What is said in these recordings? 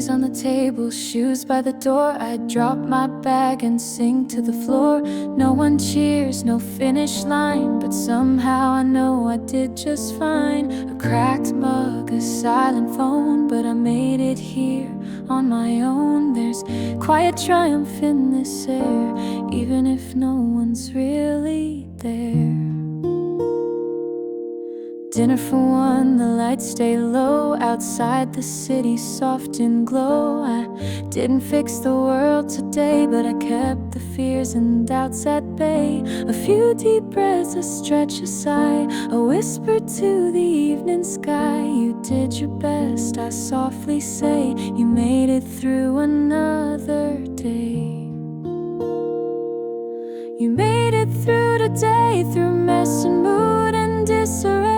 keys on the table, shoes by the door. I drop my bag and sink to the floor. No one cheers, no finish line, but somehow I know I did just fine. A cracked mug, a silent phone, but I made it here on my own. There's quiet triumph in this air, even if no one's really there. Dinner for one, the lights stay low. Outside the city soft and glow. I didn't fix the world today, but I kept the fears and doubts at bay. A few deep breaths, a stretch, a sigh, a whisper to the evening sky. You did your best, I softly say. You made it through another day. You made it through the day, through mess and mood and disarray.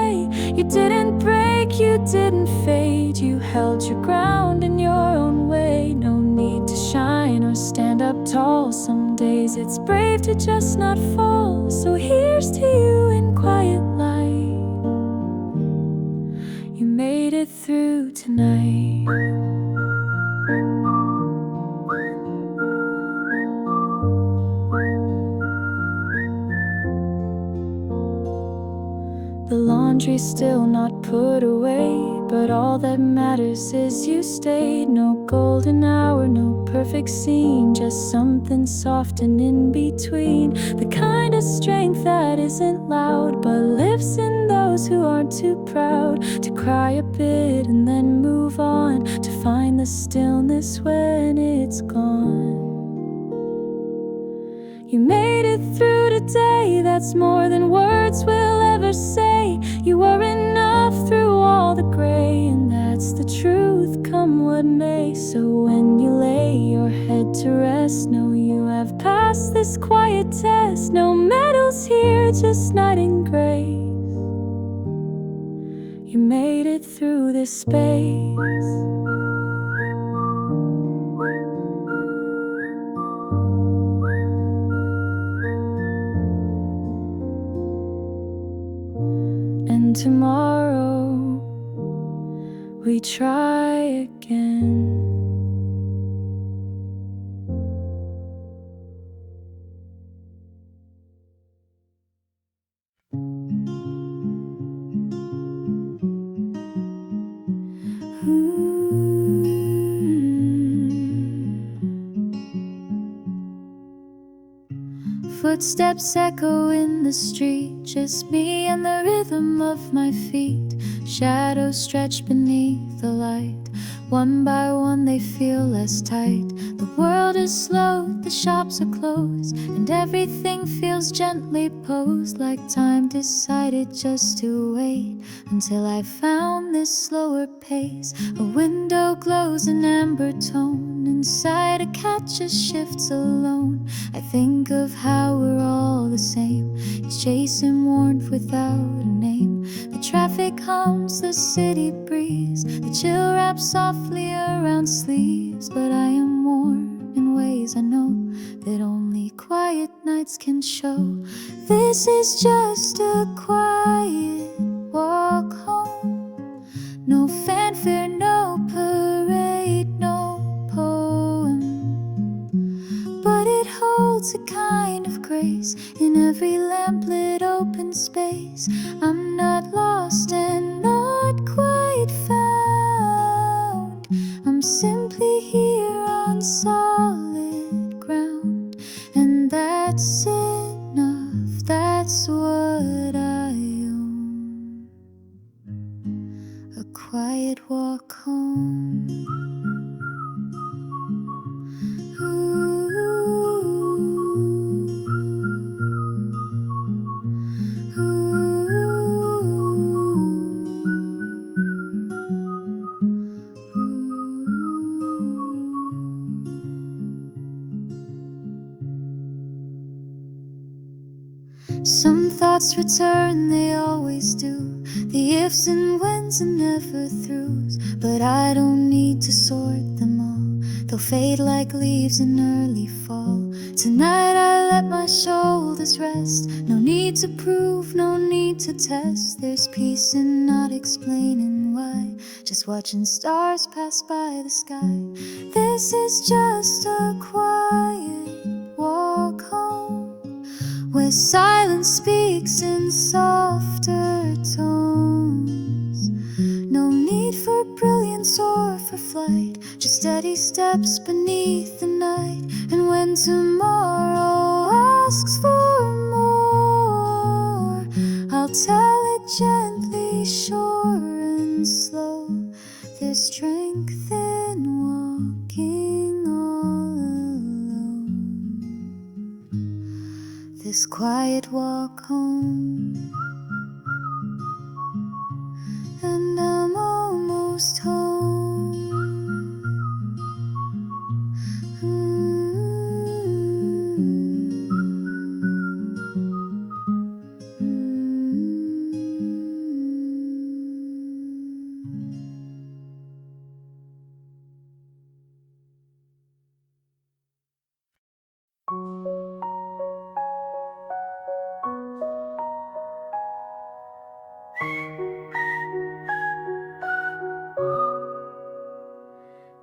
You didn't break, you didn't fade. You held your ground in your own way. No need to shine or stand up tall. Some days it's brave to just not fall. So here's to you in quiet light. You made it through tonight. The laundry's still not put away, but all that matters is you stayed. No golden hour, no perfect scene, just something soft and in between. The kind of strength that isn't loud, but lives in those who aren't too proud to cry a bit and then move on, to find the stillness when it's gone. You made it through the day, that's more than words will ever say. You were enough through all the gray, and that's the truth, come what may. So when you lay your head to rest, know you have passed this quiet test. No medals here, just night and grace. You made it through this space. Tomorrow we try again. Footsteps echo in the street, just me and the rhythm of my feet. Shadows stretch beneath the light. One by one they feel less tight. The world is slow, the shops are closed, and everything feels gently posed, like time decided just to wait until I found this slower pace. A window glows an amber tone, inside a cat just shifts alone. I think of how we're all the same, each chasing warmth without a name. The traffic hums, the city breeze, the chill wraps softly around sleeves. But I am warm in ways I know that only quiet nights can show. This is just a quiet walk home. No fanfare, no parade, no poem, but it holds a kind of grace in every lamplit open space. I'm not lost and not quite found. I'm simply here on solid ground, and that's enough, that's what I own. A quiet walk home. Some thoughts return, they always do. The ifs and whens and never throughs. But I don't need to sort them all. They'll fade like leaves in early fall. Tonight I let my shoulders rest. No need to prove, no need to test. There's peace in not explaining wondering why, just watching stars pass by the sky. This is just a quiet walk home, where silence speaks in softer tones. No need for brilliance or for flight, just steady steps beneath the night. And when tomorrow asks for more, I'll tell it gently, sure and slow. There's strength in walking all alone. This quiet walk home, and I'm almost home.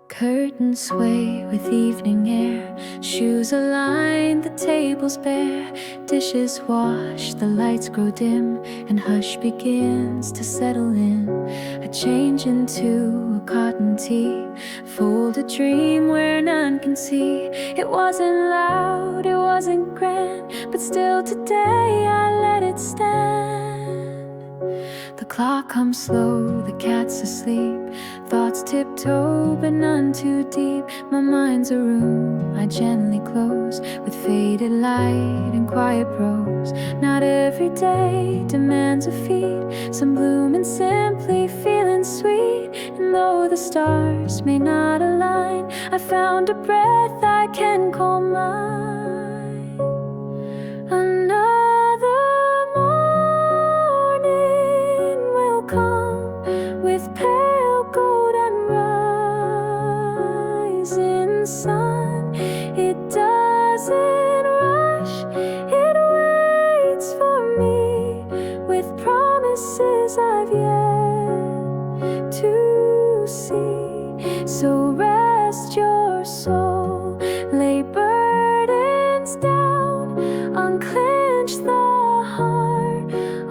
Curtains sway with evening air, shoes align, the tables bare, dishes wash, the lights grow dim, and hush begins to settle in. I change into a cotton tee, fold a dream where none can see. It wasn't loud, it wasn't grand, but still today I let it stand. The clock hums slow, the cat's asleep, thoughts tiptoe but none too deep. My mind's a room I gently close, with faded light and quiet prose. Not every day demands a feed, some bloom and simply feeling sweet. And though the stars may not align, I found a breath I can call mine. Another morning will come with pale golden rising sun. It doesn't rush, it waits for me with promises I've yet to see. So rest your soul, lay burdens down, unclench the heart,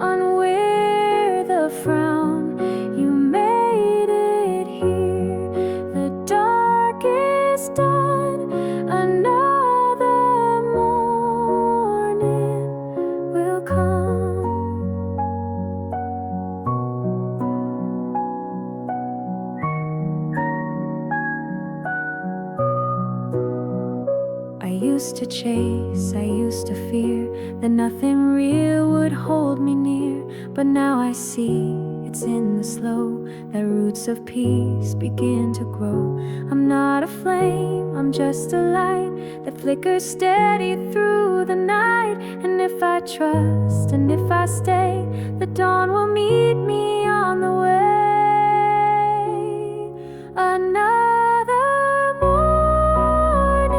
unwear the frown. You made it here, the dark is done. Another morning will come. I used to chase, I used to fear that nothing real would hold me near. But now I see it's in the slow that roots of peace begin to grow. I'm not a flame, I'm just a light that flickers steady through the night. And if I trust and if I stay, the dawn will meet me on the way. Another morning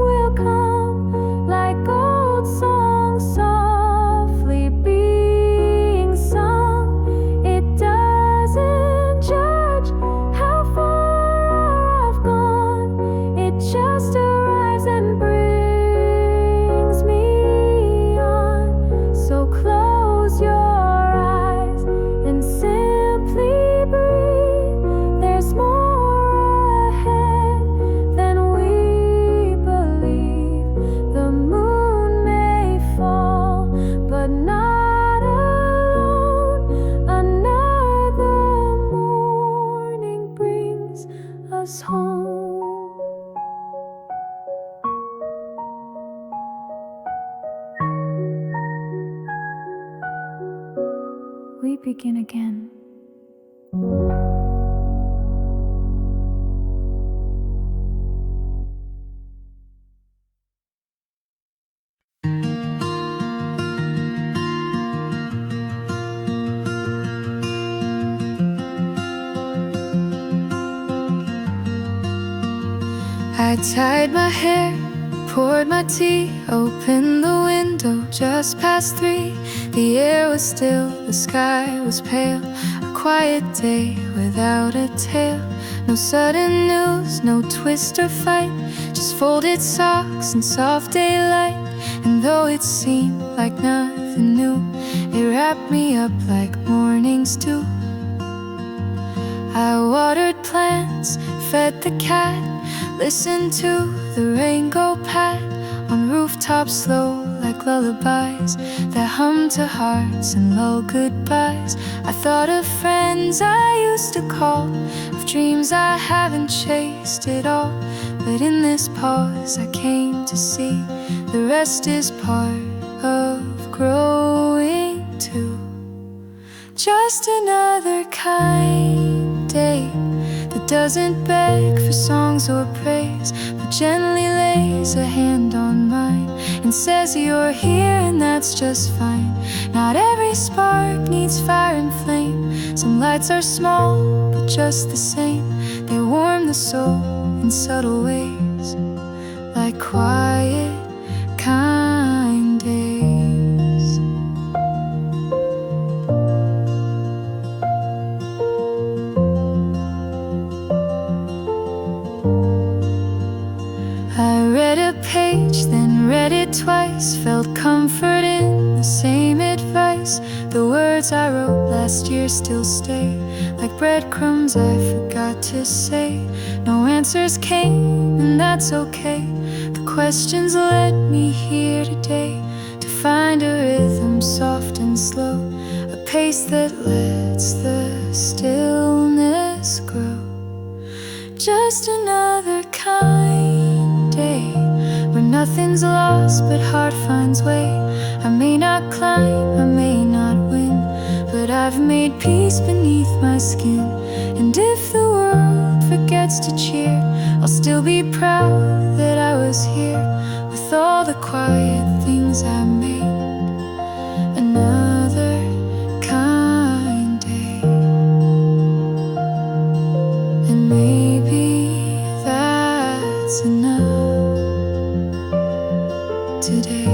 will come like old songs softly being sung. It doesn't judge how far I've gone, it just arrives and brings me on. So close your eyes and simply breathe. There's more ahead than we believe. The moon may fall, but not alone. Another morning brings us home. We begin again. I tied my hair, poured my tea, opened the window just past 3. The air was still, the sky was pale. I quiet day without a tale. No sudden news, no twist or fight, just folded socks and soft daylight. And though it seemed like nothing new, it wrapped me up like mornings do. I watered plants, fed the cat, listened to the rain go pat on rooftops slow like lullabies that hum to hearts and lull goodbyes. I thought of friends I used to call, of dreams I haven't chased at all. But in this pause I came to see the rest is part of growing too. Just another kind day that doesn't beg for songs or praise, but gently lays a hand on mine and says you're here and that's just fine. Not every spark needs fire and flame. Some lights are small but just the same, they warm the soul in subtle ways, like quiet kind days. I read a page, then read it twice, felt comfort in the same advice. The words I wrote last year still stay, like breadcrumbs I forgot to say. No answers came, and that's okay. The questions led me here today, to find a rhythm soft and slow, a pace that lets the stillness grow. Just another kind day, where nothing's lost but heart finds way. I may not climb, I may not win, but I've made peace beneath my skin. And if the world forgets to cheer, I'll still be proud that I was here, with all the quiet things I made. Another kind day, and maybe that's enough today.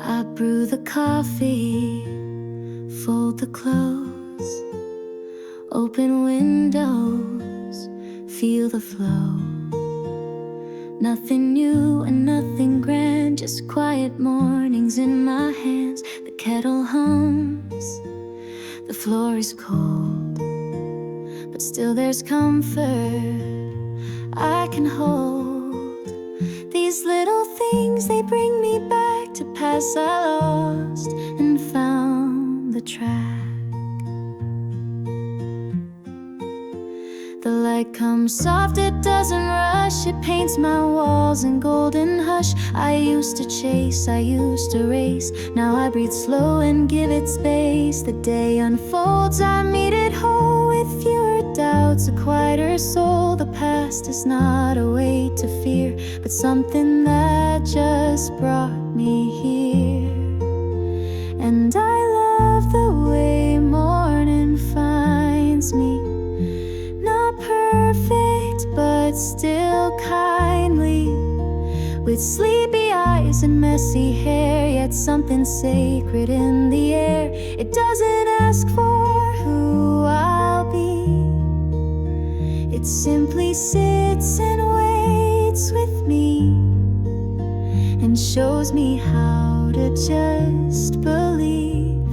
I brew the coffee, fold the clothes, open windows, feel the flow. Nothing new and nothing grand, just quiet mornings in my hands. The kettle hums, the floor is cold, but still there's comfort I can hold. These little things, they bring me back to paths I lost and found the track. The light comes soft, it doesn't rush, it paints my walls in golden hush. I used to chase, I used to race, now I breathe slow and give it space. The day unfolds, I meet it whole, with fewer doubts, a quieter soul. The past is not a weight to fear, but something that just brought me here. And I love the way morning finds me, not perfect, but still kindly, with sleepy eyes and messy hair, yet something sacred in the air. It doesn't ask for who I'll be, it simply sits and waits with me, and shows me how to just believe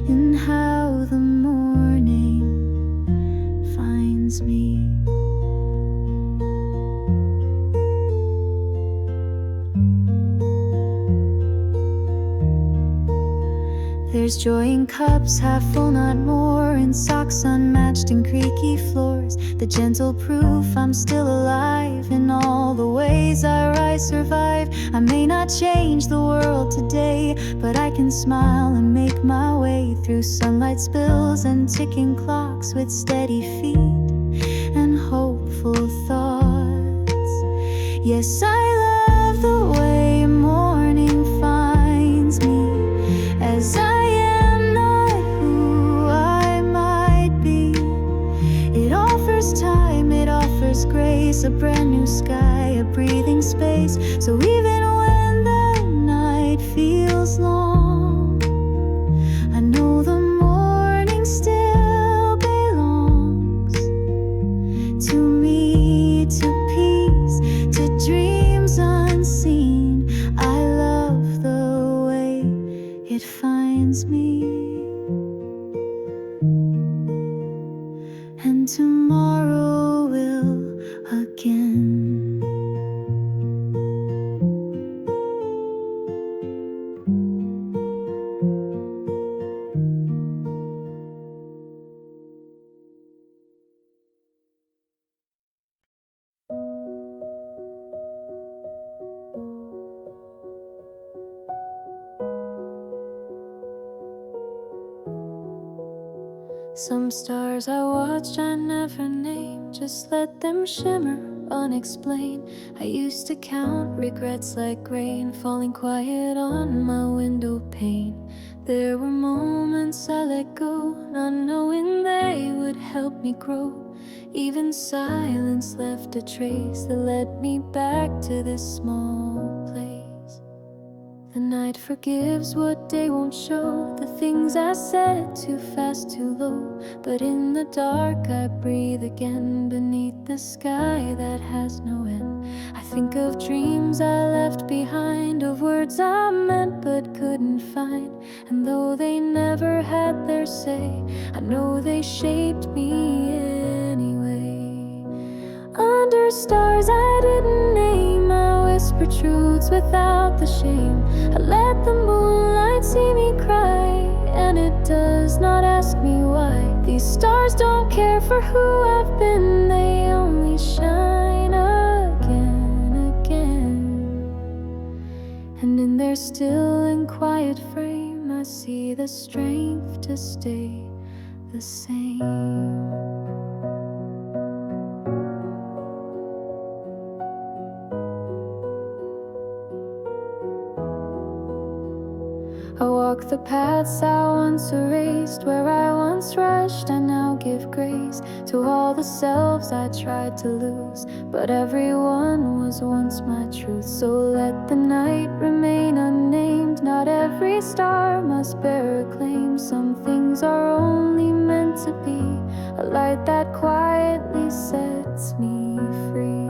in how the morning finds me. There's joy in cups, half full, not more, in socks unmatched and creaky floors. The gentle proof I'm still alive, in all the ways I survive. I may not change the world today, but I can smile and make my way through sunlight spills and ticking clocks, with steady feet and hopeful thoughts. Yes, I love the way morning finds me, as I am not who I might be. So even when the night feels long, I know the morning still belongs to me, to peace, to dreams unseen. I love the way it finds me. And tomorrow will again. Some stars I watched I never named, just let them shimmer unexplained. I used to count regrets like rain falling quiet on my window pane. There were moments I let go, not knowing they would help me grow. Even silence left a trace that led me back to this small place. The night forgives what day won't show, the things I said too fast, too low. But in the dark I breathe again, beneath the sky that has no end. I think of dreams I left behind, of words I meant but couldn't find. And though they never had their say, I know they shaped me anyway. Under stars I didn't name, I whisper truths without the shame. I let the moonlight see me cry, and it does not ask me why. These stars don't care for who I've been, they only shine again, again. And in their still and quiet frame, I see the strength to stay the same. I walk the paths I once erased, where I once rushed, I now give grace to all the selves I tried to lose, but everyone was once my truth. So let the night remain unnamed, not every star must bear a claim. Some things are only meant to be, a light that quietly sets me free.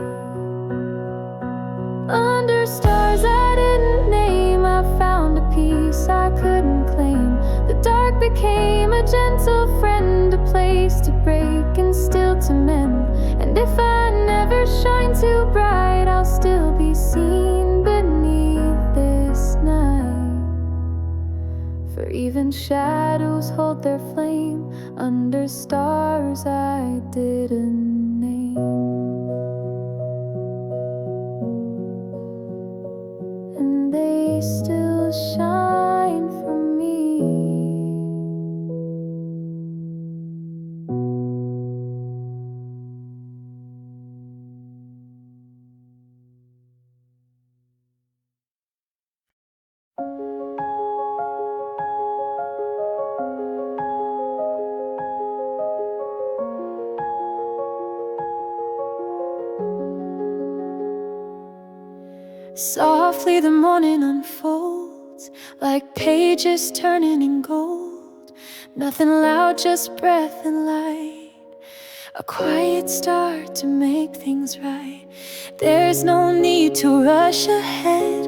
Under stars I didn't name, I found a peace I couldn't claim. The dark became a gentle friend, a place to break and still to mend. And if I never shine too bright, I'll still be seen beneath this night. For even shadows hold their flame under stars I didn't name. And they still shine for me. Softly the morning unfolds, like pages turning in gold. Nothing loud, just breath and light, a quiet start to make things right. There's no need to rush ahead,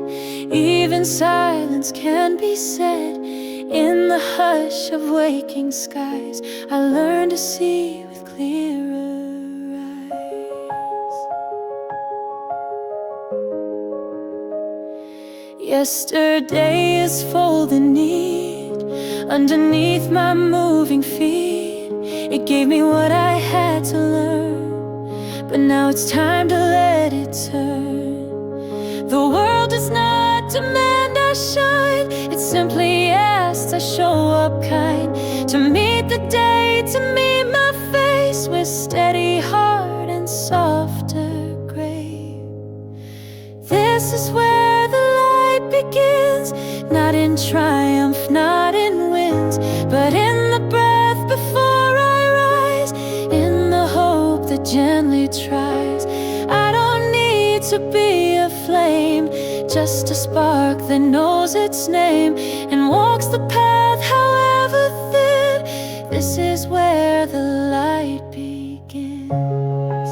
even silence can be said. In the hush of waking skies, I learn to see with clearer eyes. Yesterday is folding neat underneath my moving feet. It gave me what I had to learn, but now it's time to let it turn. The world does not demand I shine, it simply asks I show up kind. To meet the day, to meet my face with steady heart and softer gray. This is where the light begins, not in triumph, not in winds, but in the breath before I rise, in the hope that gently tries. I don't need to be a flame, just a spark that knows its name and walks the path however thin. This is where the light begins.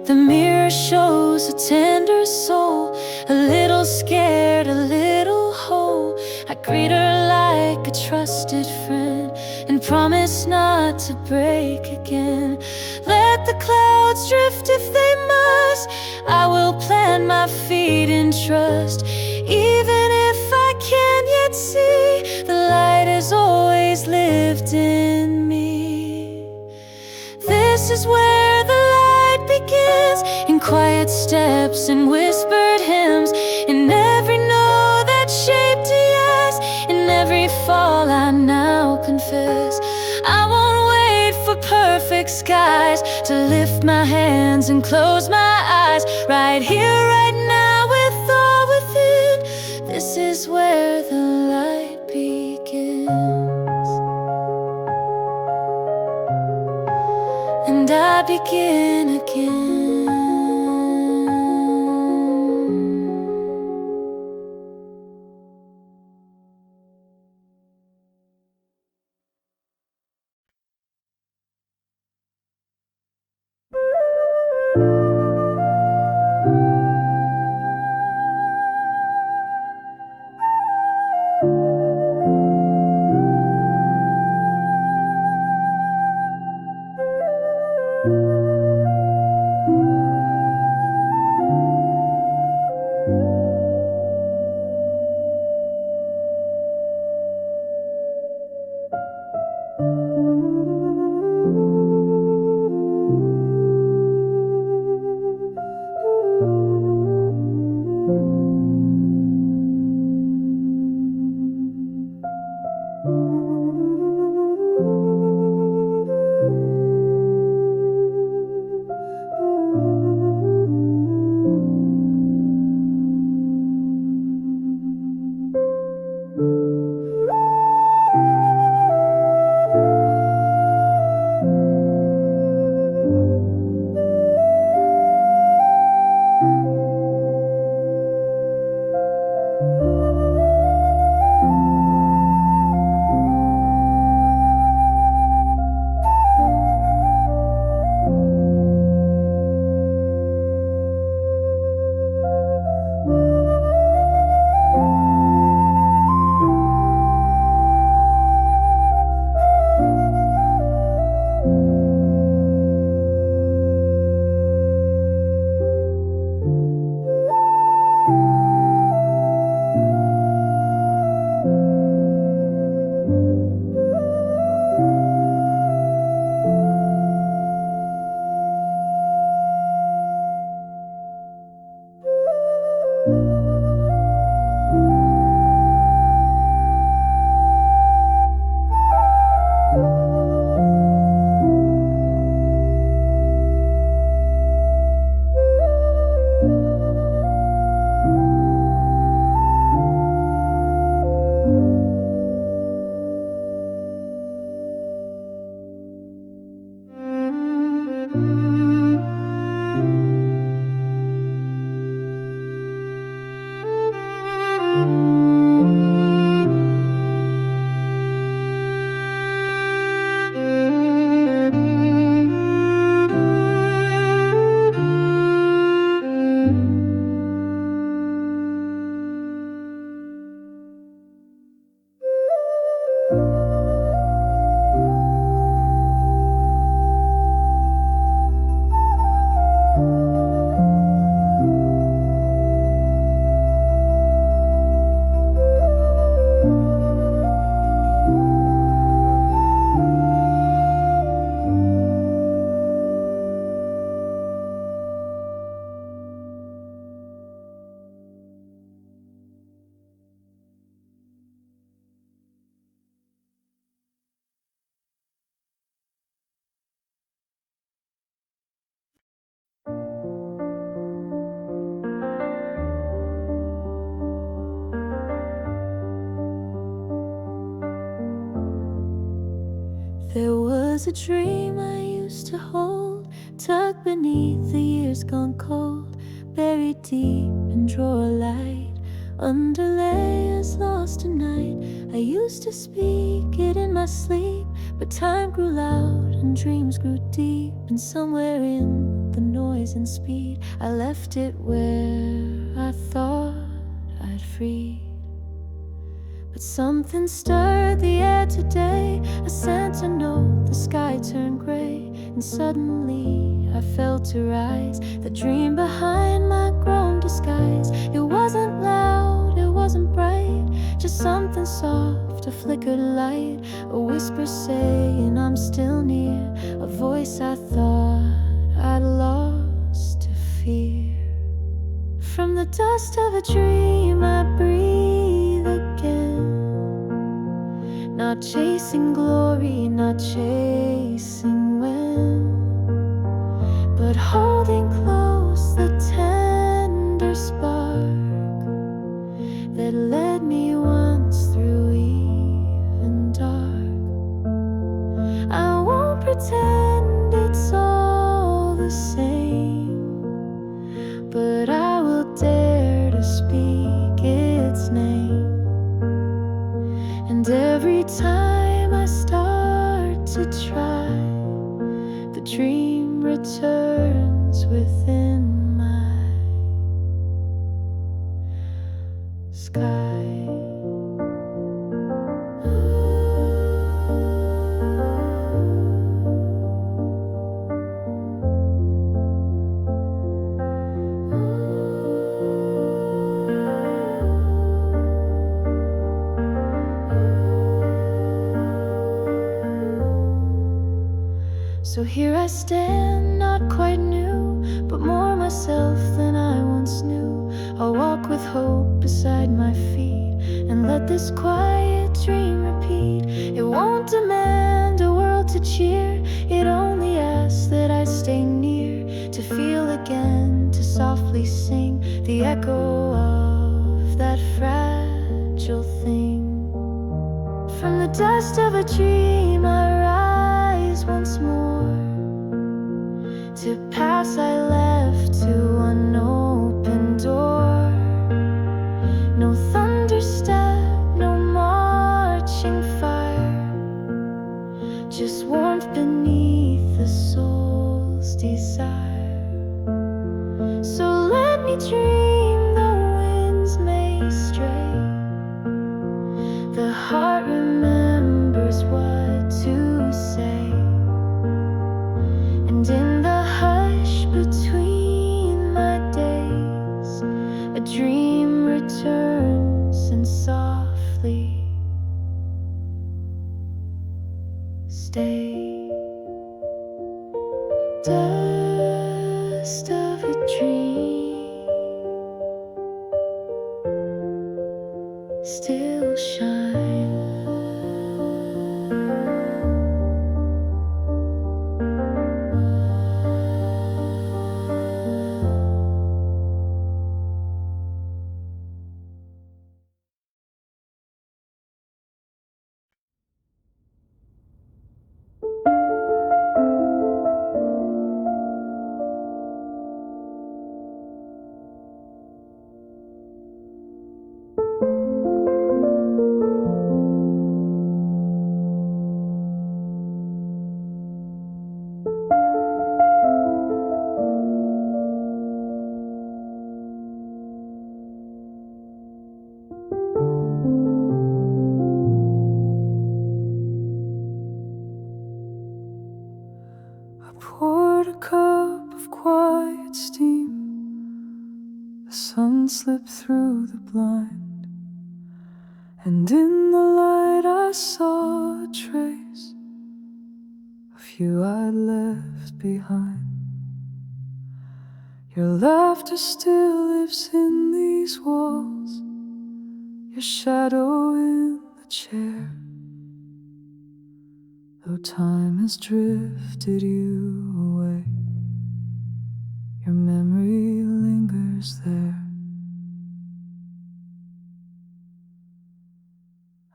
The mirror shows a tender soul, a little scared, a little whole. I greet her like a trusted friend and promise not to break again. Let the clouds drift if they must. I will plant my feet in trust. Even if I can't yet see, the light has always lived in me. This is where the light begins, in quiet steps and whispered hymns, in every note that shaped a yes, in every fall I now confess. I won't wait for perfect skies to lift my hands and close my eyes. Right here, right now, with all within, this is where the light begins. And I begin again. There was a dream I used to hold, tucked beneath the years gone cold, buried deep in drawer light, under layers lost at night. I used to speak it in my sleep, but time grew loud and dreams grew deep, and somewhere in the noise and speed I left it where I thought I'd freed. But something stirred the air today, a Santa note, the sky turned gray, and suddenly I felt to rise, the dream behind my grown disguise. It wasn't loud, it wasn't bright, just something soft, a flickered light, a whisper saying I'm still near, a voice I thought I'd lost to fear. From the dust of a dream I breathe again, not chasing glory, not chasing when, but holding close the tender spark that led me once through even dark. I won't pretend it's all the same, but I will dare to speak its name. And every time I start to try, the dream returns within my sky. So here I stand, not quite new, but more myself than I once knew. I'll walk with hope beside my feet, and let this quiet dream repeat. It won't demand a world to cheer, it only asks that I stay near, to feel again, to softly sing the echo of that fragile thing. From the dust of a dream I rise once more, to paths I left to an open door. No thunder step, no marching fire, just warmth beneath the soul's desire. So let me dream, the winds may stray, the heart remembers what to say, and in the hush between my days, a dream returns and softly stays. Dust of a dream still shine. Poured a cup of quiet steam. The sun slipped through the blind, and in the light I saw a trace of you I'd left behind. Your laughter still lives in these walls, your shadow in the chair. Though time has drifted you away, your memory lingers there.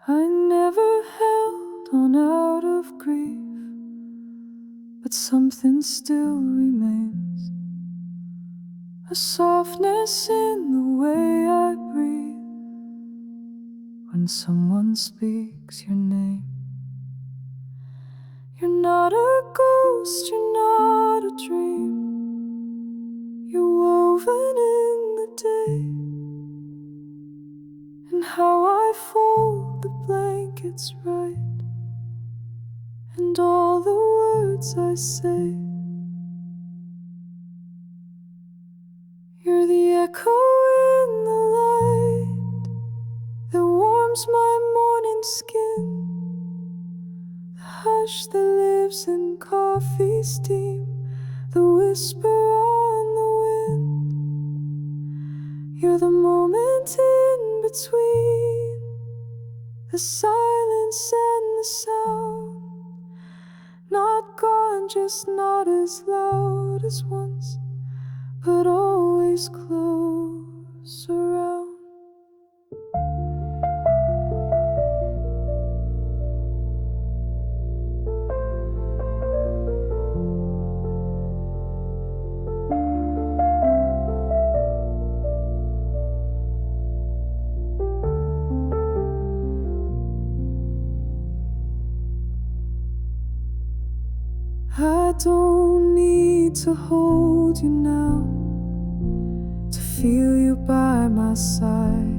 I never held on out of grief, something still remains, a softness in the way I breathe when someone speaks your name. You're not a ghost, you're not a dream, you're woven in the day. And how I fold the blankets right, and all the words I say. You're the echo in the light that warms my morning skin, the hush that lives in coffee steam, the whisper on the wind. You're the moment in between the silence and the sound, not gone, just not as loud as once, but always close around. I don't need to hold you now, to feel you by my side.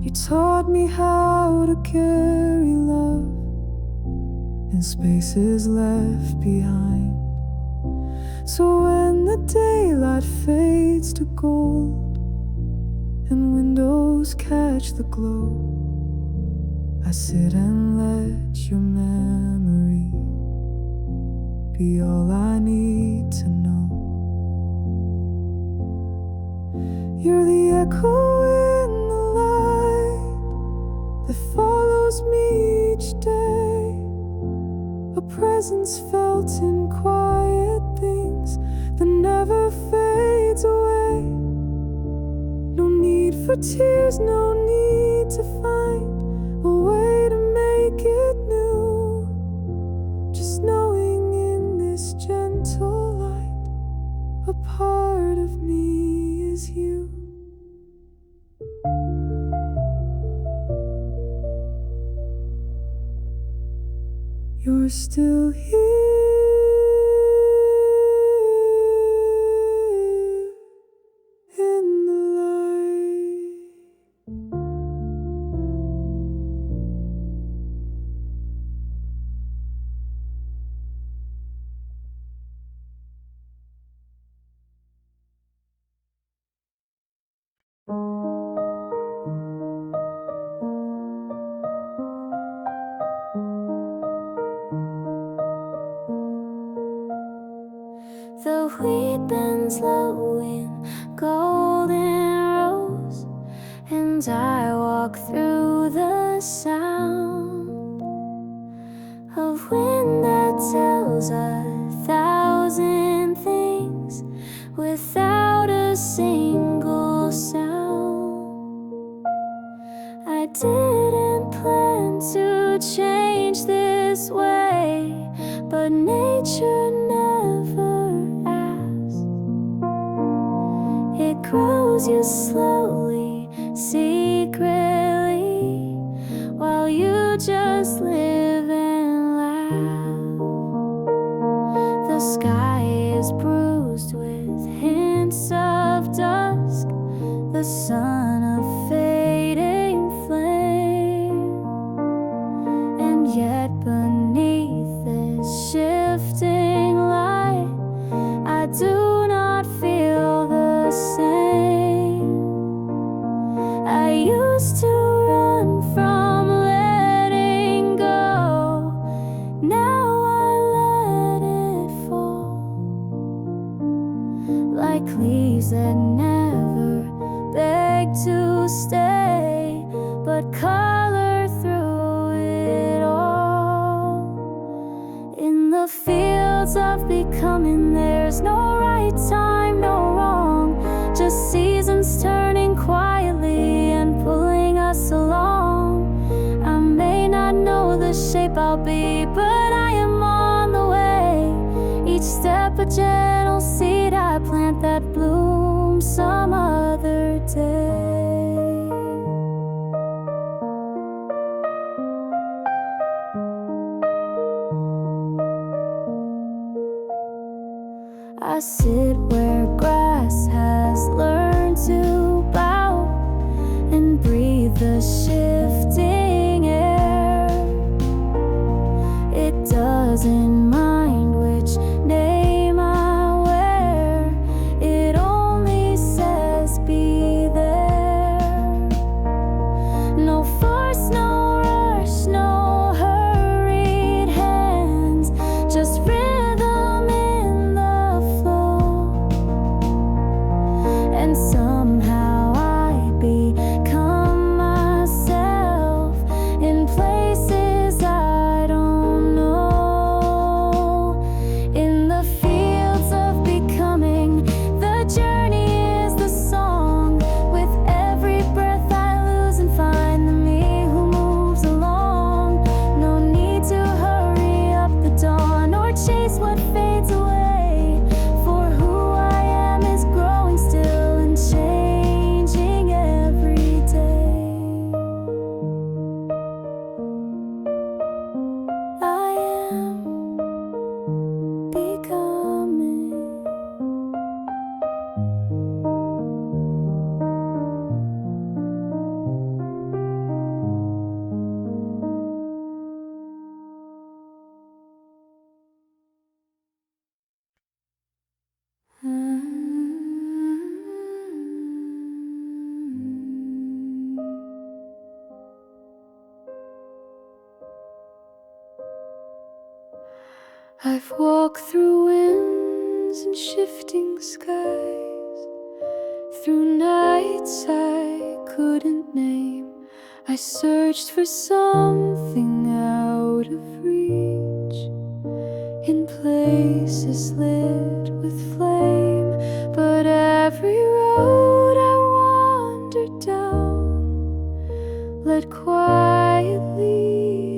You taught me how to carry love in spaces left behind. So when the daylight fades to gold and windows catch the glow, I sit and let your memory be all I need to know. You're the echo in the light that follows me each day, a presence felt in quiet things that never fades away. No need for tears, no need to find a way to make it new, just knowing in this gentle light a part of me is you. You're still here in the light. The wheat bends low in golden rows, and I walk through the sound of wind that tells 1,000 things without a single sound. I didn't plan to change this way, but nature never asked. It grows you slowly, secretly, while you just live and laugh. The sky is bruised with hints of dusk, the sun a fading flame, and yet beneath this shifting light I do not feel the same. I used to run from letting go, now I let it fall, like leaves that never beg to stay, but color through it all. In the fields of becoming, there's no right time, no wrong, just seasons turning quietly and pulling us along. I may not know the shape I'll be, but I am on the way, gentle seed I plant that blooms some other day. I sit where grass has learned to bow and breathe the shifting air. It doesn't mind which name I wear, it only says be there. No force, no rush, no hurried hands, just rhythm in the flow. And somehow I become myself in places I don't know. In the fields of becoming, the journey is the song. With every breath I lose and find the me who moves along. No need to hurry up the dawn or chase what fades away. For who I am is growing still and changing every day. I am becoming. I've walked through winds and shifting skies, through nights I couldn't name. I searched for something out of reach, in places lit with flame. But every road I wandered down led quietly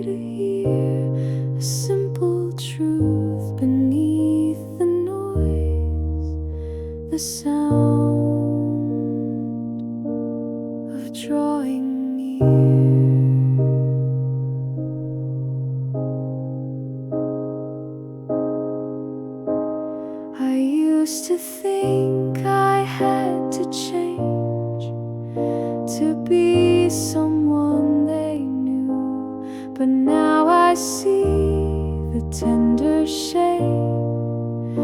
to hear a simple truth beneath the noise, the sound of drawing near. I used to think I had to change to be someone they knew, but now I see the tender shame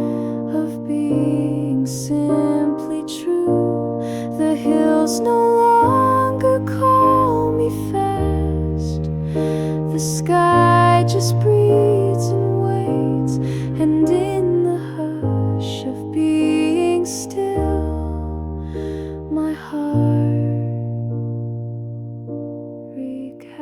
of being simply true. The hills no longer call me fast, the sky just breathes and waits, and in the hush of being still, my heart recalibrates.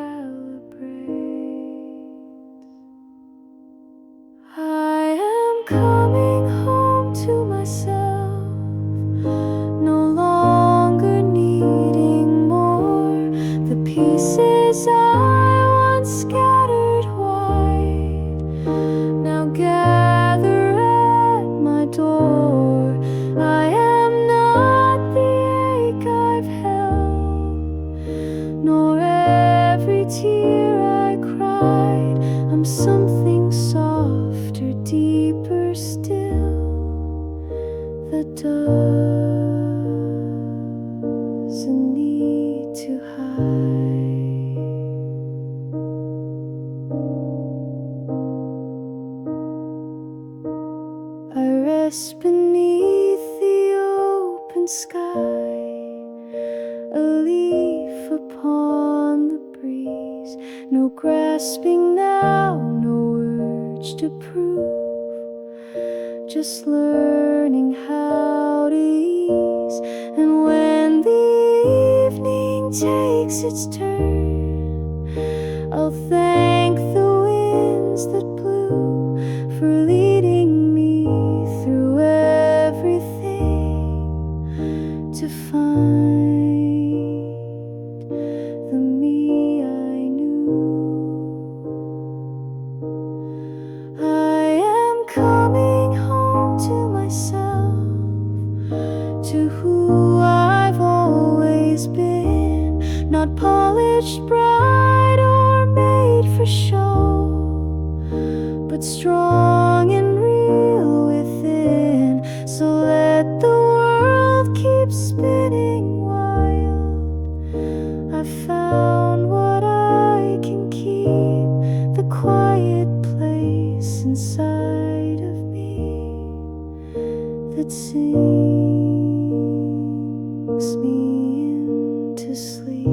I am coming home to myself, no longer needing more. The pieces I once scattered wide now gather at my door. I am not the ache I've held, nor every tear I cried. I'm something softer, deeper still, that doesn't need to hide. I rest beneath the open sky, a leaf upon the breeze. No grasping now, no urge to prove, just learning how to ease. And when the evening takes its turn, I'll thank the winds that blew for leading me through everything to find the me I knew. I am coming home to but strong and real within. So let the world keep spinning wild. I found what I can keep, the quiet place inside of me that sings me into sleep.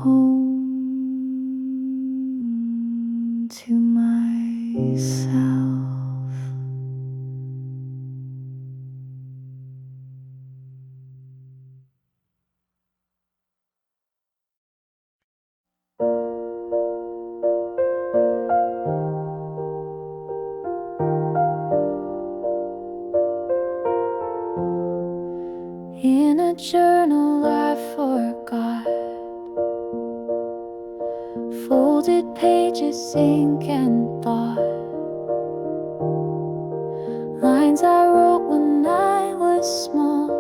Home to myself. In a journal I forgot, folded pages, ink and thought, lines I wrote when I was small,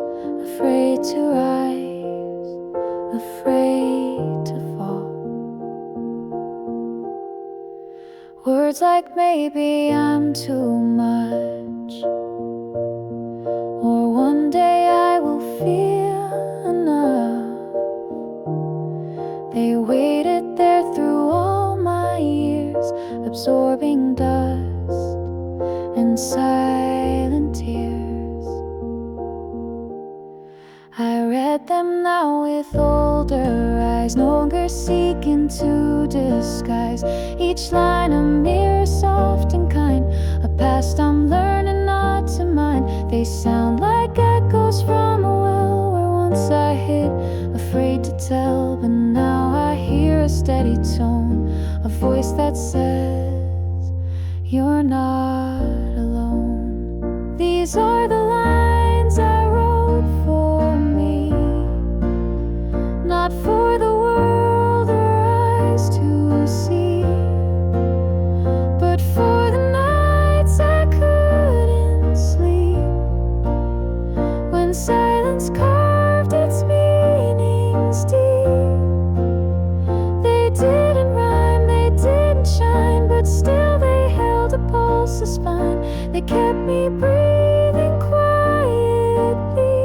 afraid to rise, afraid to fall. Words like maybe I'm too much, or one day I will feel enough. They waited there through all my years, absorbing dust and silent tears. I read them now with older eyes, no longer seeking to disguise. Each line a mirror, soft and kind, a past I'm learning not to mind. They sound like echoes from a well where once I hid, afraid to tell. But now I hear a steady tone, a voice that says, you're not alone. These are the lines I wrote for me, not for the world or eyes to see, but for the nights I couldn't sleep, when silence carved its meanings deep. They didn't rhyme, they didn't shine, but still they held a pulse, a spine. They kept me breathing quietly.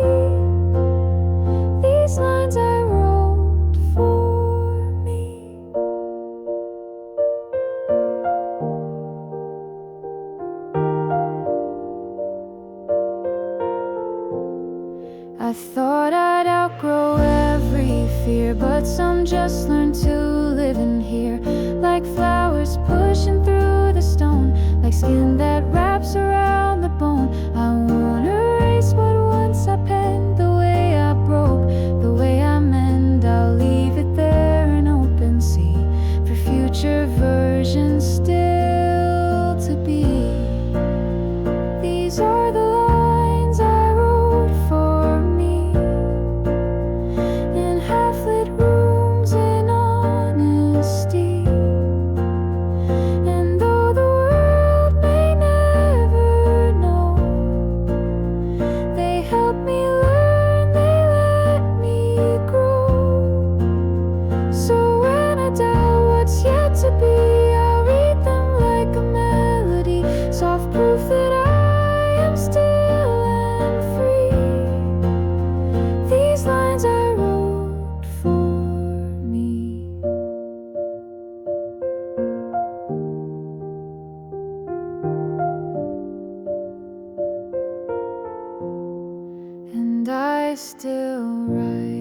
These lines I wrote for me. I thought I'd outgrow every fear, but some just learn to live in here. Like flowers pushing through the stone, like skin that wraps around the bone. I won't erase what once I penned, the way I broke, the way I mend. I'll leave it there, an open sea, for future versions still to be. These are the lines I wrote for me, in half-lit rooms in honesty. And though the world may never know, they help me learn, they let me grow. So when I doubt what's yet to be, I'll read them like a melody, soft proof that I am still and free. These lines I wrote for me. And I still write.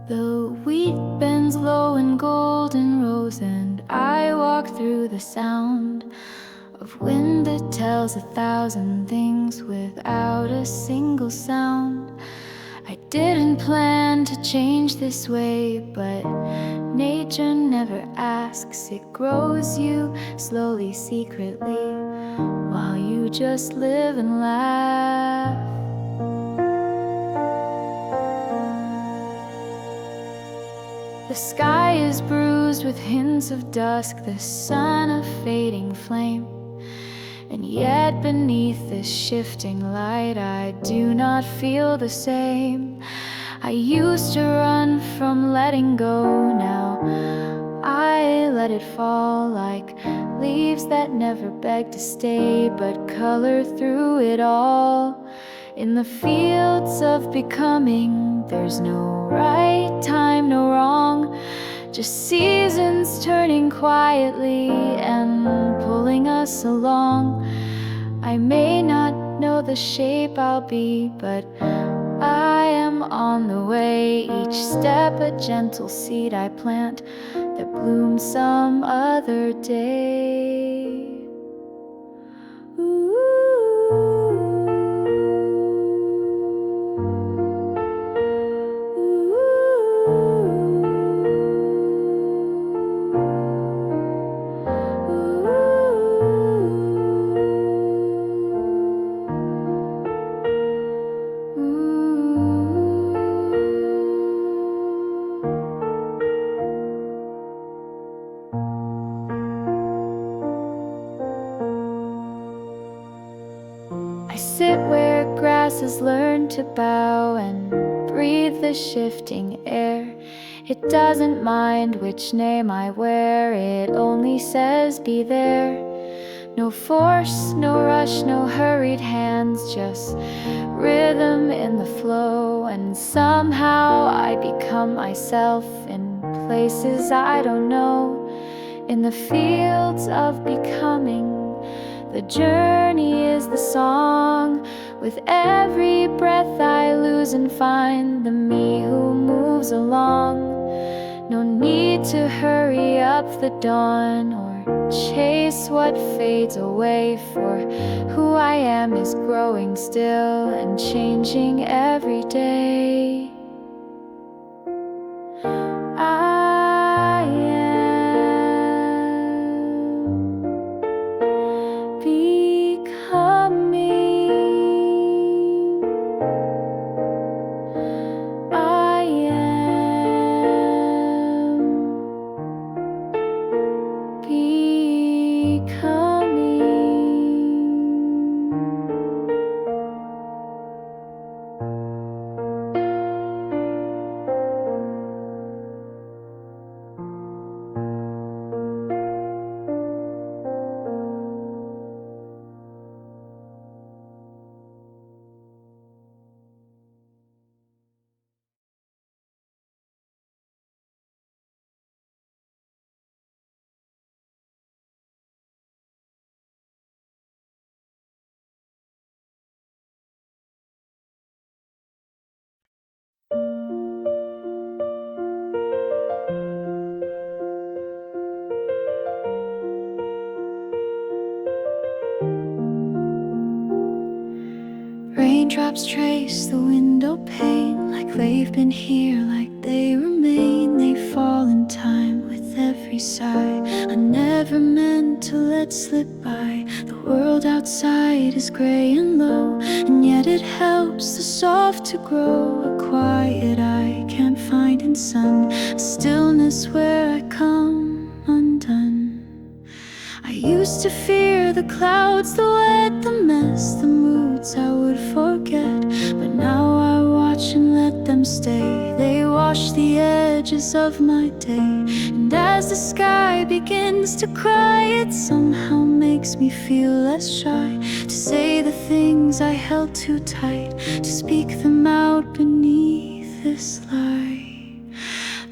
The wheat bends low in golden rows, and I walk through the sound of wind that tells 1,000 things without a single sound. I didn't plan to change this way, but nature never asks. It grows you slowly, secretly, while you just live and laugh. The sky is bruised with hints of dusk, the sun a fading flame. And yet beneath this shifting light I do not feel the same. I used to run from letting go, now I let it fall like leaves that never beg to stay but color through it all. In the fields of becoming, there's no right time, no wrong, just seasons turning quietly and pulling us along. I may not know the shape I'll be, but I am on the way. Each step a gentle seed I plant that blooms some other day. Sit where grass has learned to bow and breathe the shifting air. It doesn't mind which name I wear, it only says be there. No force, no rush, no hurried hands, just rhythm in the flow. And somehow I become myself in places I don't know. In the fields of becoming, the journey is the song. With every breath I lose and find the me who moves along. No need to hurry up the dawn or chase what fades away, for who I am is growing still and changing every day. I am becoming. I am becoming. Raindrops trace the window pane like they've been here, like they remain. They fall in time with every sigh I never meant to let slip by. The world outside is gray and low, and yet it helps the soft to grow. A quiet I can't find in sun, a stillness where I come undone. I used to fear the clouds, the wet, the mess, the moods I would forget. But now I watch and let them stay. They wash the edges of my day. And as the sky begins to cry, it somehow makes me feel less shy to say the things I held too tight, to speak them out beneath this light.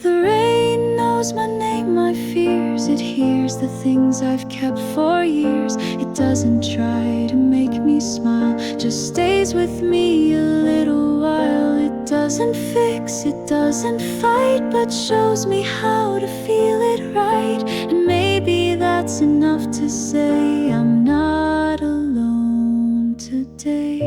The rain knows my name, my fears. It hears the things I've kept for years. It doesn't try to make me smile, just stays with me a little while. It doesn't fix, it doesn't fight, but shows me how to feel it right. And maybe that's enough to say I'm not alone today.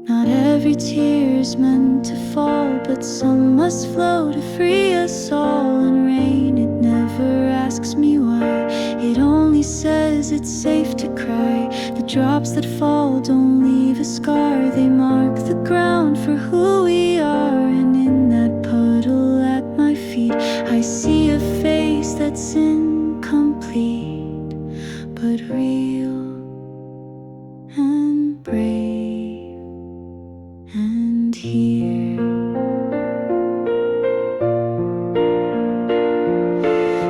Not every tear is meant to fall, but some must flow to free us all. And rain, it never asks asks me why. It only says it's safe to cry. The drops that fall don't leave a scar. They mark the ground for who we are. And in that puddle at my feet, I see a face that's incomplete, but real and brave and here.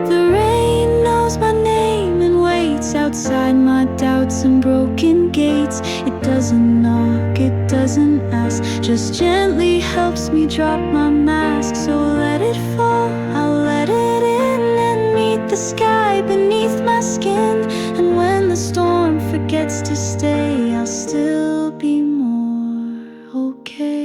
The rain knows my name and waits outside my doubts and broken gates. It doesn't knock, it doesn't ask, just gently helps me drop my mask. So let it fall, I'll let it in and meet the sky beneath my skin. And when the storm forgets to stay, I'll still be more okay.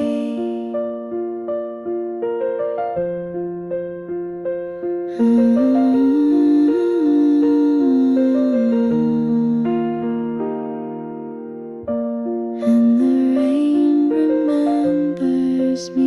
And the rain remembers me.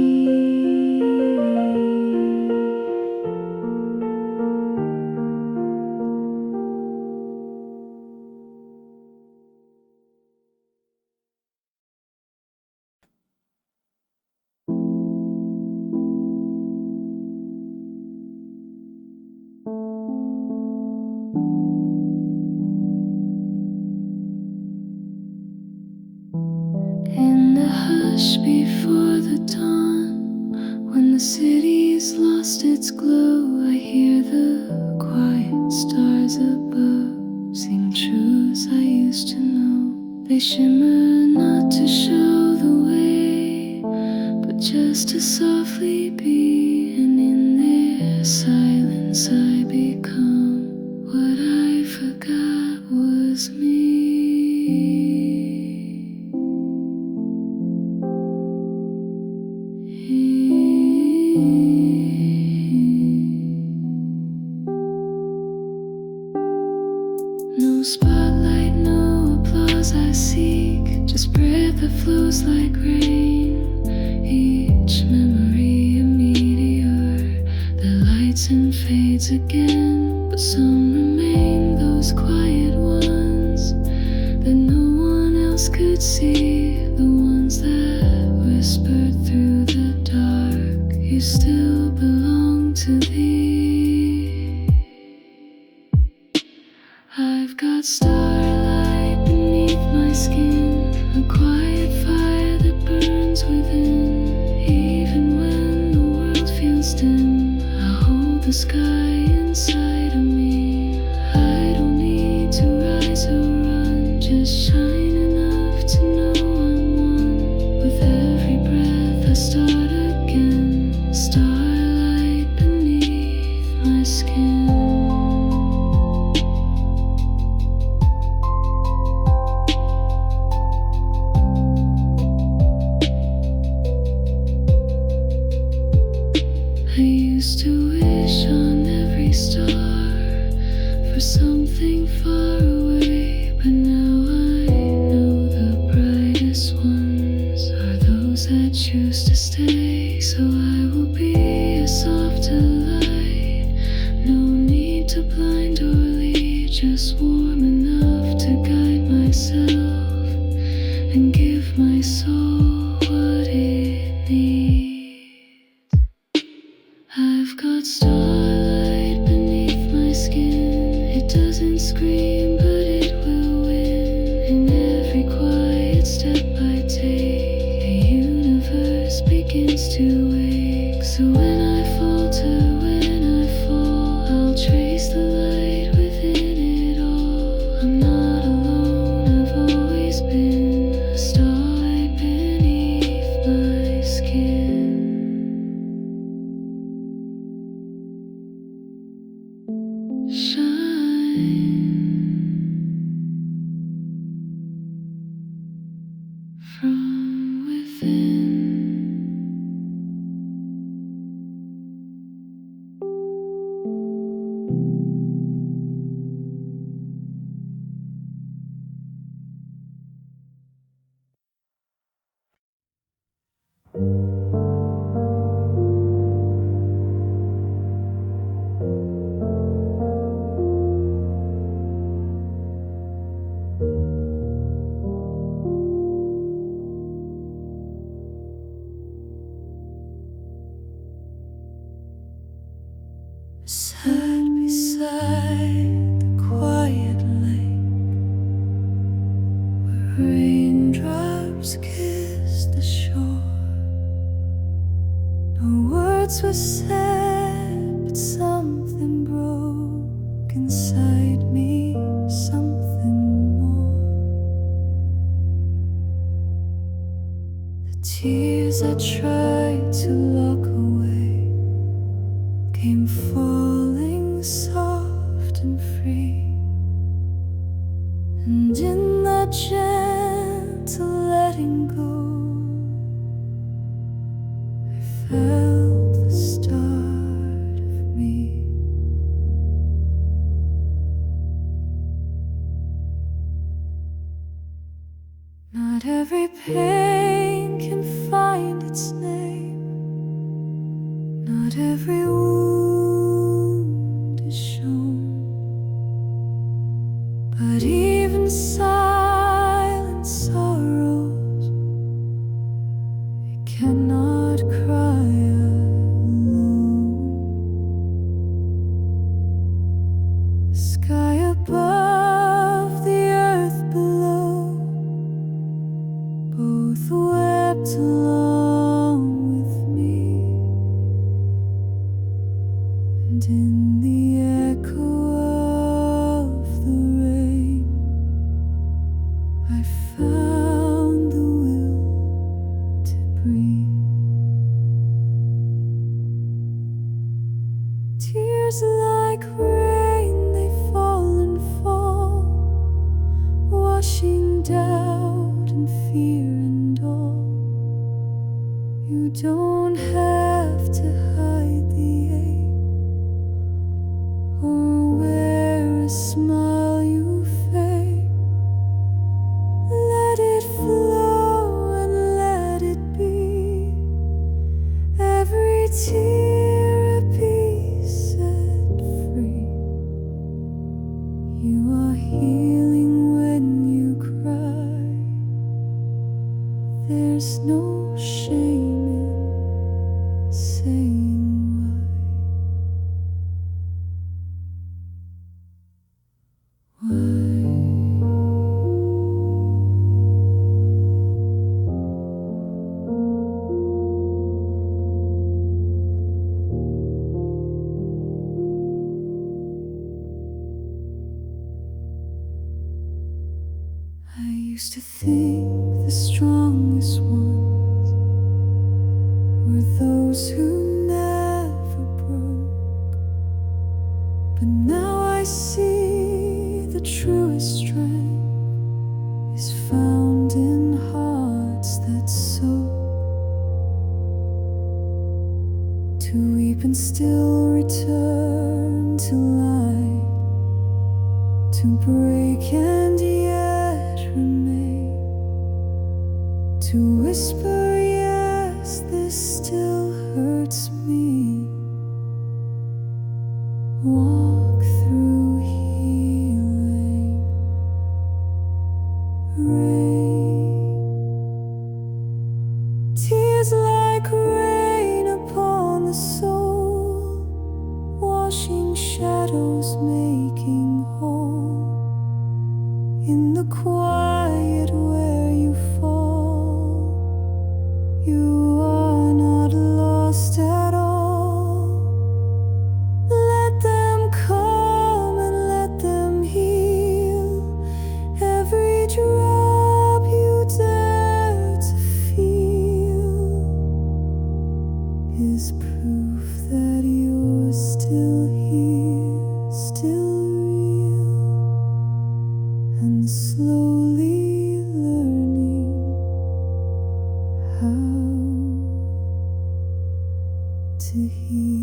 In the hush before the dawn, when the city's lost its glow, I hear the quiet stars above sing truths I used to know. They shimmer not to show the way, but just to softly be. And in their silence I become what I forgot was me. No spotlight, no applause I seek, just breath that flows like rain. Each memory a meteor that lights and fades again, but some remain, those quiet ones that no one else could see, the ones that whispered through the dark, you still belong to thee. I've got starlight beneath my skin, a quiet fire that burns within. Even when the world feels dim, I hold the sky inside of me. I don't need to rise or run, just shine enough to know I'm one. With every breath I start again, starlight beneath my skin. I used to wish on every star for something far away, but now I know the brightest ones are those that choose to stay. So I will be a softer light, no need to blind or lead, just warm enough to guide myself and give my soul what it needs. I've got starlight beneath my skin. It doesn't scream, but it will win. In every quiet step I take, a universe begins to wake. So when I falter, when I fall, I'll trace the light within it all. I'm not alone, I've always been a starlight beneath my skin. From within. Sat beside the quiet lake where raindrops kissed the shore. No words were said, but something broke inside me, something more. The tears I tried to lock away came falling soft and free, and in that gentle letting go, I felt the start of me. Not every pain can find its name, not every wound is shown, but even silent sorrows, it cannot cry alone. The sky above, the earth below, both wept along with me. And in the echo of the rain, I found the will to breathe. Tears like rain, they fall and fall, washing doubt and fear and all. You don't have to hide the ache or wear a smile you fake. Let it flow and let it be. Every tear a piece set free. You are healing when you cry. There's no shame in saying I used to think the strongest ones were those who never broke, but now I see the truest strength is found in hearts that soak. To weep and still return to light, to break and yet remain, to whisper yes, this still hurts me. Walk through healing rain. Tears like rain upon the soul, washing shadows, making whole. In the quiet where you fall, you are not lost at all. Let them come and let them heal. Every drop you dare to feel is proof that you're still here, still real, and slowly learning how to heal.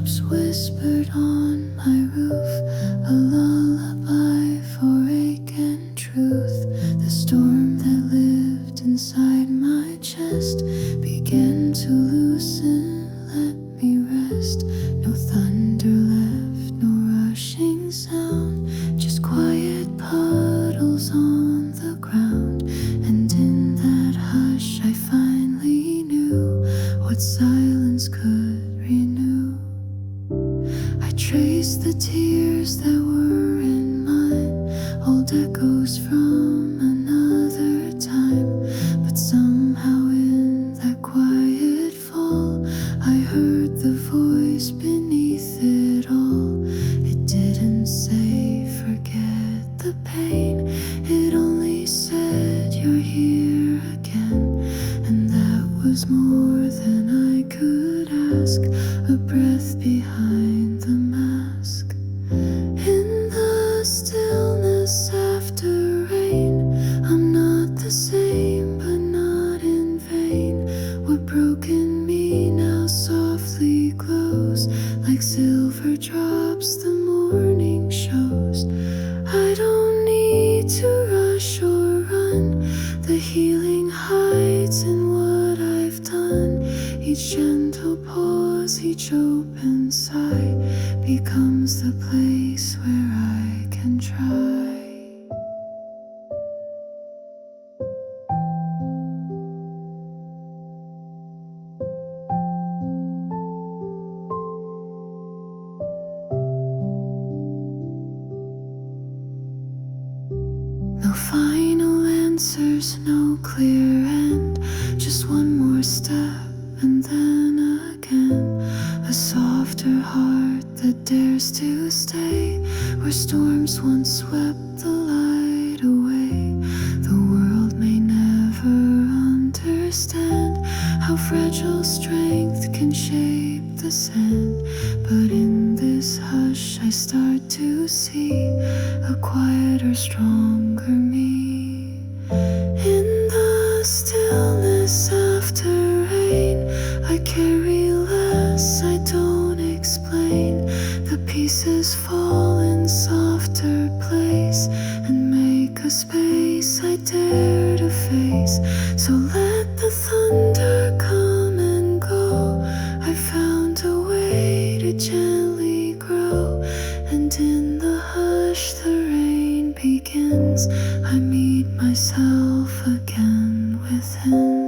raindrops whispered on my roof, a lullaby for ache and truth. The storm that lived inside my chest began to loosen, let me rest. No thunder left, no rushing sound, just quiet puddles on the ground. And in that hush I finally knew what silence could renew. I traced the tears that were in mine, old echoes from another time. But somehow in that quiet fall I heard the voice beneath it all. It didn't say forget the pain, it only said you're here again. And that was more than I could ask, a breath behind the mask. In the stillness after rain, I'm not the same, but not in vain. What broke in me now softly glows, like silver drops the morning shows. I don't need to rush or run, the healing hides in what I've done. Each gentle pause, each open sigh becomes the place where I can try. No final answers, no clear end, just one more step and then again. A softer heart that dares to stay where storms once swept the light away. The world may never understand how fragile strength can shape the sand, but in this hush I start to see a quieter, stronger me. In the stillness after rain, I carry less, I don't explain. The pieces fall in softer place and make a space I dare to face. So let the thunder come and go, I found a way to gently grow. And in the hush the rain begins, I meet myself again within.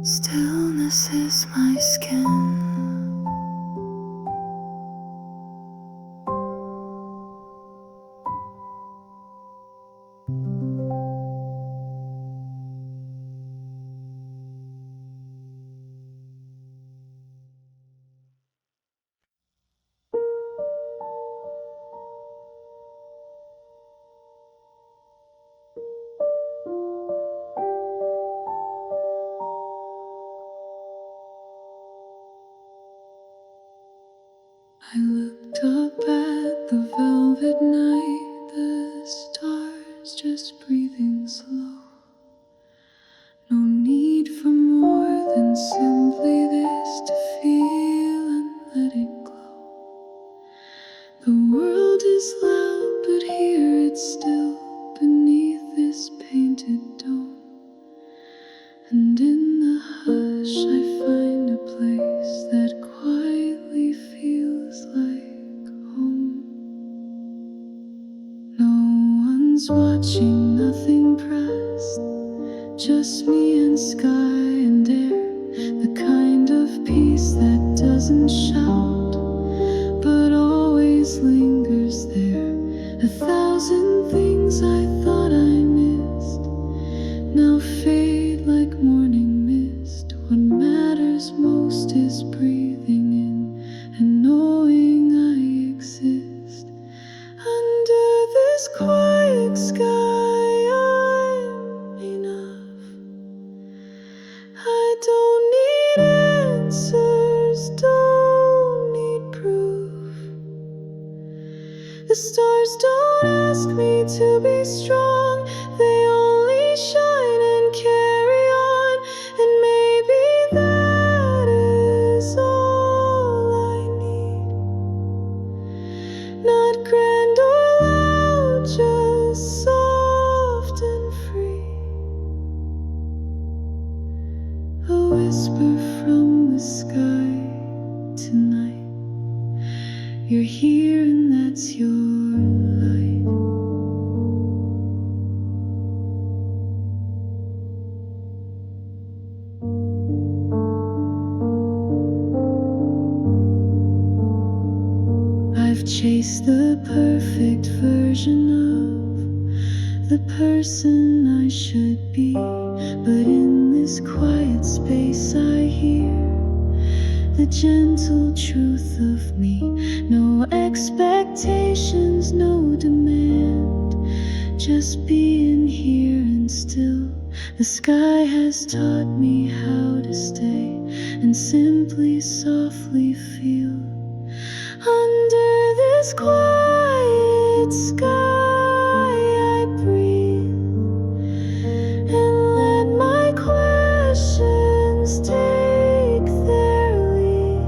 Stillness is my skin. I looked up at the velvet night, the stars just breathing slow. No need for more than simply this, to feel and let it glow. The world is loud, but here it's still beneath this painted dome. And in the hush I find a place that quietly feels like home. No one's watching, nothing pressed, just me and sky and air. The kind of peace that doesn't shout, but always lingers there. 1,000 things I thought I missed now fade like morning mist. What matters most is breathing in and knowing I exist. Under this quiet sky I'm enough. I don't need answers, don't need proof. The stars don't ask me to be strong, they only shine and carry on. And maybe a whisper from the sky tonight. You're here and that's your light. I've chased the perfect version of the person I should be, but in this quiet space I hear the gentle truth of me. No expectations, no demand, just being here and still. The sky has taught me how to stay and simply softly feel. Under this quiet sky I breathe and let my questions take their leave.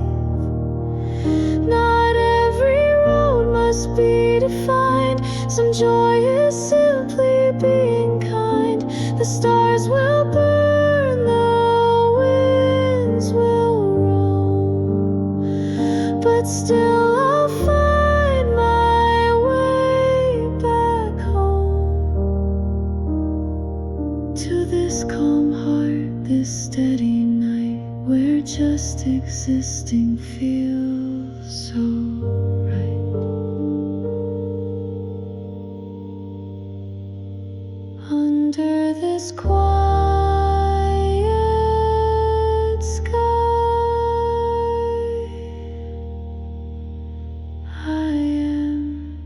Not every road must be defined. Some joy is simply being kind. The stars will burn, the winds will roam, but still I'll find my way back home. To this calm heart, this steady night, where just existing feels so right. Under this quiet sky I am.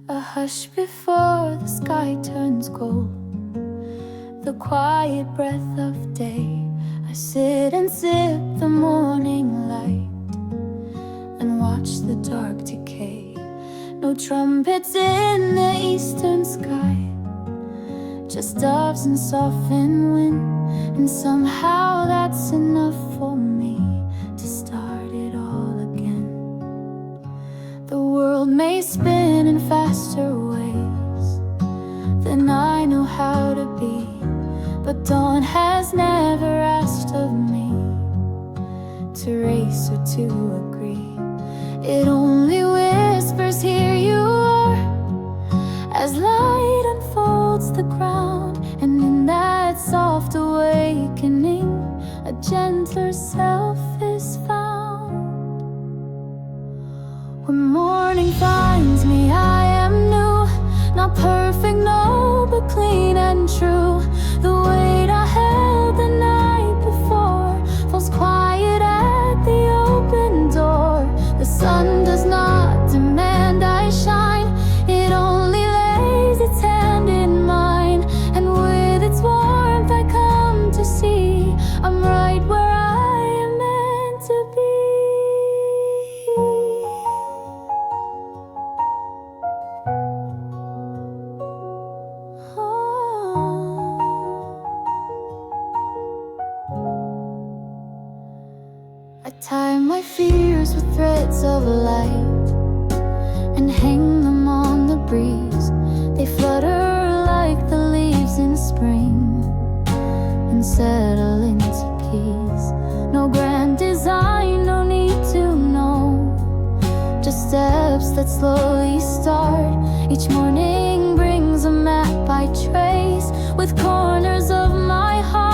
A hush before the sky turns gold, the quiet breath of day. I sit and sip the morning light and watch the dark decay. No trumpets in the eastern sky, just doves and softened wind. And somehow that's enough for me to start it all again. The world may spin in faster ways than I know how to be, but dawn has never asked of me to race or to agree. It only whispers, here you are, as light unfolds the ground. And in that soft awakening, a gentler self is found. When morning finds me, I am new, not perfect, no, but clean and true. The weight I held the night before falls quiet at the open door. The sun does not demand I shine, it only lays its hand in mine. And with its warmth I come to see I'm right where I am meant to be. I tie my fears with threads of light and hang them on the breeze. They flutter like the leaves in spring and settle into keys. No grand design, no need to know, just steps that slowly start. Each morning brings a map I trace with corners of my heart.